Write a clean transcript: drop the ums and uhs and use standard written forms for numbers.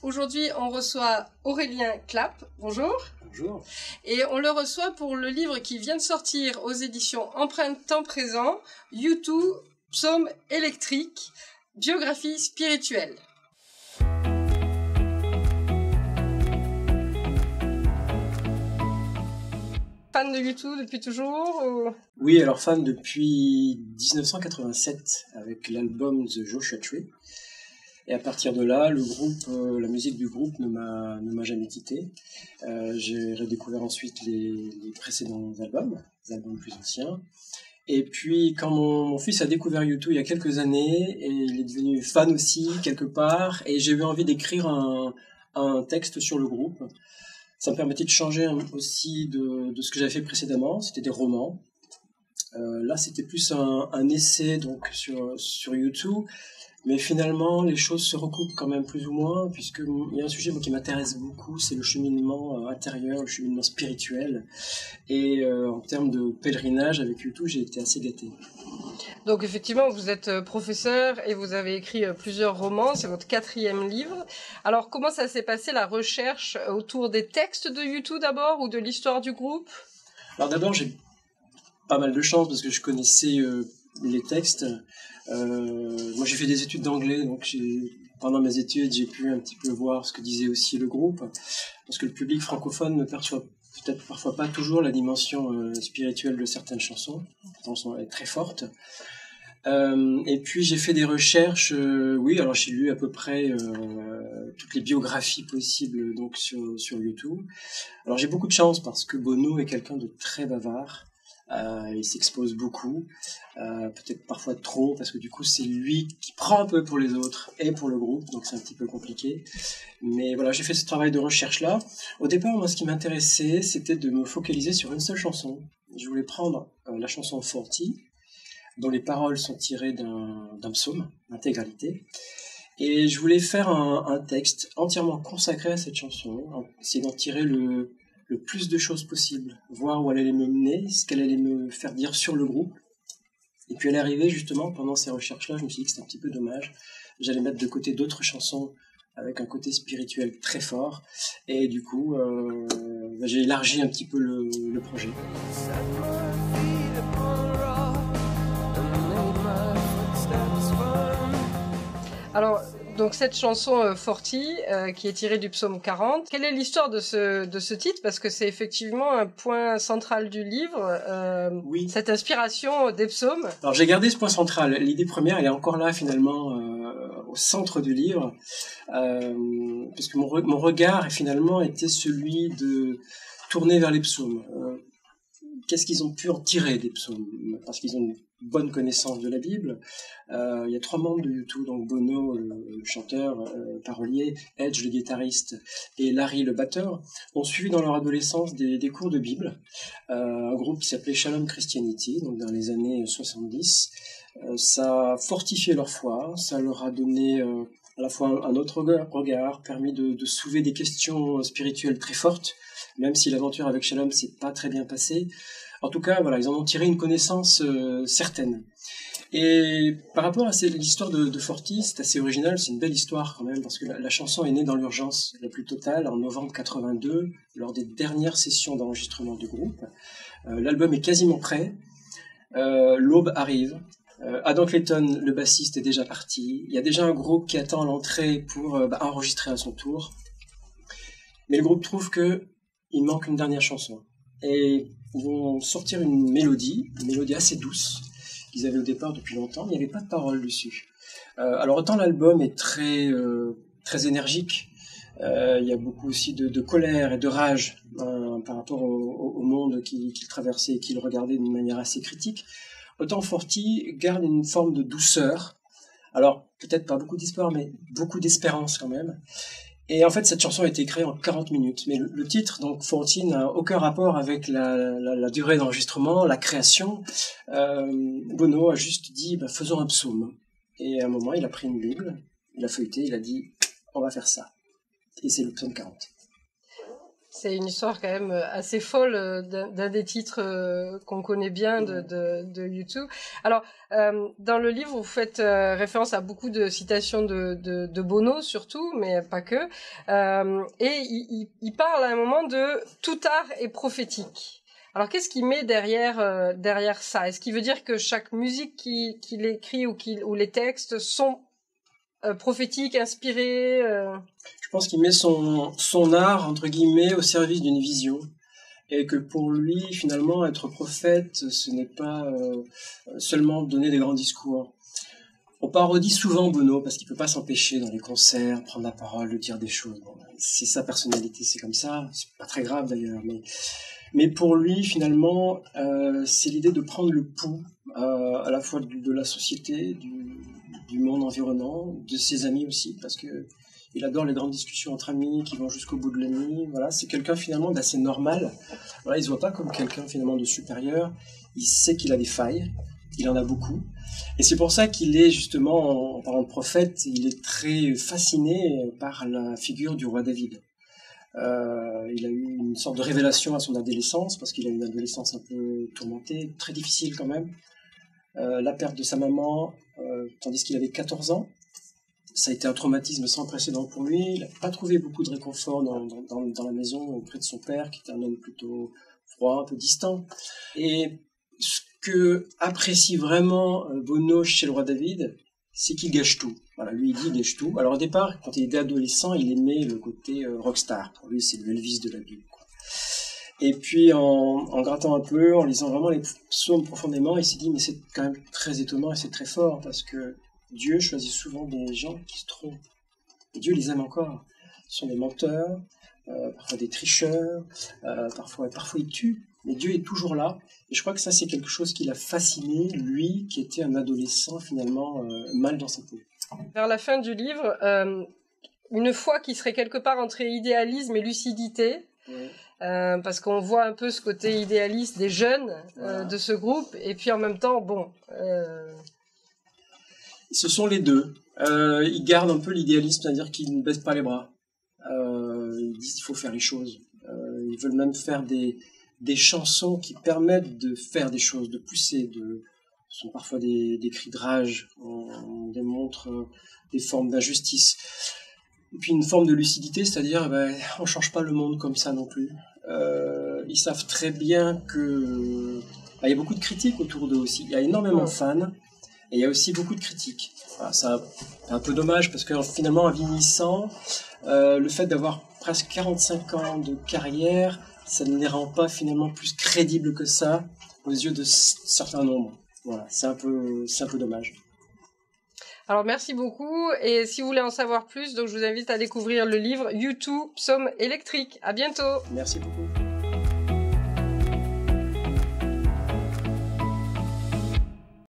Aujourd'hui, on reçoit Aurélien Clapp. Bonjour. Bonjour. Et on le reçoit pour le livre qui vient de sortir aux éditions Empreinte Temps Présent, U2, Psaume électrique, biographie spirituelle. Fan de U2 depuis toujours ou... Oui, alors fan depuis 1987 avec l'album The Joshua Tree. Et à partir de là, le groupe, la musique du groupe ne m'a jamais quitté. J'ai redécouvert ensuite les précédents albums, les albums plus anciens. Et puis quand mon fils a découvert U2 il y a quelques années, et il est devenu fan aussi quelque part, et j'ai eu envie d'écrire un texte sur le groupe. Ça me permettait de changer aussi de ce que j'avais fait précédemment, c'était des romans. Là, c'était plus un essai donc sur U2, mais finalement, les choses se recoupent quand même plus ou moins, puisqu'il y a un sujet qui m'intéresse beaucoup, c'est le cheminement intérieur, le cheminement spirituel. Et en termes de pèlerinage avec U2, j'ai été assez gâté. Donc effectivement, vous êtes professeur et vous avez écrit plusieurs romans, c'est votre 4e livre. Alors comment ça s'est passé la recherche autour des textes de U2 d'abord ou de l'histoire du groupe? Alors d'abord, j'ai pas mal de chance parce que je connaissais les textes. Moi j'ai fait des études d'anglais, donc pendant mes études j'ai pu un petit peu voir ce que disait aussi le groupe, parce que le public francophone ne perçoit peut-être parfois pas toujours la dimension spirituelle de certaines chansons. Pourtant elles sont très fortes. Et puis j'ai fait des recherches, oui, alors j'ai lu à peu près toutes les biographies possibles donc sur YouTube. Alors j'ai beaucoup de chance parce que Bono est quelqu'un de très bavard. Il s'expose beaucoup, peut-être parfois trop, parce que du coup c'est lui qui prend un peu pour les autres et pour le groupe, donc c'est un petit peu compliqué. Mais voilà, j'ai fait ce travail de recherche-là. Au départ, moi, ce qui m'intéressait, c'était de me focaliser sur une seule chanson. Je voulais prendre la chanson 40, dont les paroles sont tirées d'un psaume, l'intégralité. Et je voulais faire un texte entièrement consacré à cette chanson, essayer d'en tirer le plus de choses possibles, voir où elle allait me mener, ce qu'elle allait me faire dire sur le groupe. Et puis elle est arrivée justement pendant ces recherches-là, je me suis dit que c'était un petit peu dommage. J'allais mettre de côté d'autres chansons avec un côté spirituel très fort. Et du coup, j'ai élargi un petit peu le projet. Alors, donc cette chanson 40, qui est tirée du psaume 40, quelle est l'histoire de ce titre? Parce que c'est effectivement un point central du livre, Oui. Cette inspiration des psaumes. Alors j'ai gardé ce point central. L'idée première, elle est encore là finalement au centre du livre, parce que mon regard finalement était celui de tourner vers les psaumes. Qu'est-ce qu'ils ont pu en tirer des psaumes? Parce qu'ils ont une bonne connaissance de la Bible. Il y a 3 membres de U2, donc Bono, le chanteur, parolier, Edge, le guitariste, et Larry, le batteur, ont suivi dans leur adolescence des cours de Bible. Un groupe qui s'appelait Shalom Christianity, donc dans les années 70. Ça a fortifié leur foi, ça leur a donné à la fois un autre regard, permis de soulever des questions spirituelles très fortes, même si l'aventure avec Shalom s'est pas très bien passée. En tout cas, voilà, ils en ont tiré une connaissance certaine. Et par rapport à l'histoire de Forti, c'est assez original, c'est une belle histoire quand même, parce que la chanson est née dans l'urgence la plus totale en novembre 82, lors des dernières sessions d'enregistrement du groupe. L'album est quasiment prêt, l'aube arrive, Adam Clayton, le bassiste, est déjà parti, il y a déjà un groupe qui attend l'entrée pour enregistrer à son tour, mais le groupe trouve qu'il manque une dernière chanson. Et ils vont sortir une mélodie assez douce, qu'ils avaient au départ depuis longtemps, mais il n'y avait pas de paroles dessus. Alors autant l'album est très énergique, il y a beaucoup aussi de colère et de rage par rapport au monde qu'il traversait et qu'il regardait d'une manière assez critique, autant Forti garde une forme de douceur, alors peut-être pas beaucoup d'espoir, mais beaucoup d'espérance quand même. Et en fait, cette chanson a été créée en 40 minutes. Mais le titre, donc 40, n'a aucun rapport avec la durée d'enregistrement, la création. Bono a juste dit, faisons un psaume. Et à un moment, il a pris une Bible, il a feuilleté, il a dit, on va faire ça. Et c'est le psaume 40. C'est une histoire quand même assez folle d'un des titres qu'on connaît bien de YouTube. Alors, dans le livre, vous faites référence à beaucoup de citations de Bono, surtout, mais pas que. Et il parle à un moment de « tout art est prophétique ». Alors, qu'est-ce qu'il met derrière ça? Est-ce qu'il veut dire que chaque musique qu'il écrit ou les textes sont prophétiques, inspirés Je pense qu'il met son art, entre guillemets, au service d'une vision. Et que pour lui, finalement, être prophète, ce n'est pas seulement donner des grands discours. On parodie souvent Bono parce qu'il peut pas s'empêcher dans les concerts, prendre la parole, de dire des choses. Bon, c'est sa personnalité, c'est comme ça. C'est pas très grave d'ailleurs, mais pour lui, finalement, c'est l'idée de prendre le pouls à la fois de la société, du monde environnant, de ses amis aussi, parce que il adore les grandes discussions entre amis qui vont jusqu'au bout de la nuit. Voilà, c'est quelqu'un finalement d'assez normal. Voilà, il se voit pas comme quelqu'un finalement de supérieur. Il sait qu'il a des failles. Il en a beaucoup. Et c'est pour ça qu'il est justement, en parlant de prophète, il est très fasciné par la figure du roi David. Il a eu une sorte de révélation à son adolescence, parce qu'il a eu une adolescence un peu tourmentée, très difficile quand même. La perte de sa maman, tandis qu'il avait 14 ans. Ça a été un traumatisme sans précédent pour lui. Il n'a pas trouvé beaucoup de réconfort dans la maison auprès de son père, qui était un homme plutôt froid, un peu distant. Et ce que apprécie vraiment Bono chez le roi David, c'est qu'il gâche tout. Voilà, lui, il dit, il gâche tout. Alors au départ, quand il était adolescent, il aimait le côté rockstar. Pour lui, c'est le Elvis de la Bible, quoi. Et puis, en grattant un peu, en lisant vraiment les psaumes profondément, il s'est dit, mais c'est quand même très étonnant et c'est très fort, parce que Dieu choisit souvent des gens qui se trompent. Et Dieu les aime encore. Ce sont des menteurs, parfois des tricheurs, parfois ils tuent. Mais Dieu est toujours là. Et je crois que ça, c'est quelque chose qui l'a fasciné, lui, qui était un adolescent, finalement, mal dans sa peau. Vers la fin du livre, une foi qui serait quelque part entre idéalisme et lucidité, parce qu'on voit un peu ce côté idéaliste des jeunes de ce groupe, et puis en même temps, bon... Ce sont les deux. Ils gardent un peu l'idéalisme, c'est-à-dire qu'ils ne baissent pas les bras. Ils disent qu'il faut faire les choses. Ils veulent même faire des chansons qui permettent de faire des choses, de pousser. Ce sont parfois des cris de rage. On démontre des formes d'injustice. Et puis une forme de lucidité, c'est-à-dire on ne change pas le monde comme ça non plus. Ils savent très bien que... il y a beaucoup de critiques autour d'eux aussi. Il y a énormément de fans. Et il y a aussi beaucoup de critiques. Voilà, c'est un peu dommage parce que finalement, en vieillissant, le fait d'avoir presque 45 ans de carrière, ça ne les rend pas finalement plus crédibles que ça aux yeux de certains nombres. Voilà, c'est un peu dommage. Alors merci beaucoup, et si vous voulez en savoir plus, donc je vous invite à découvrir le livre U2 Psaumes électriques. À bientôt. Merci beaucoup.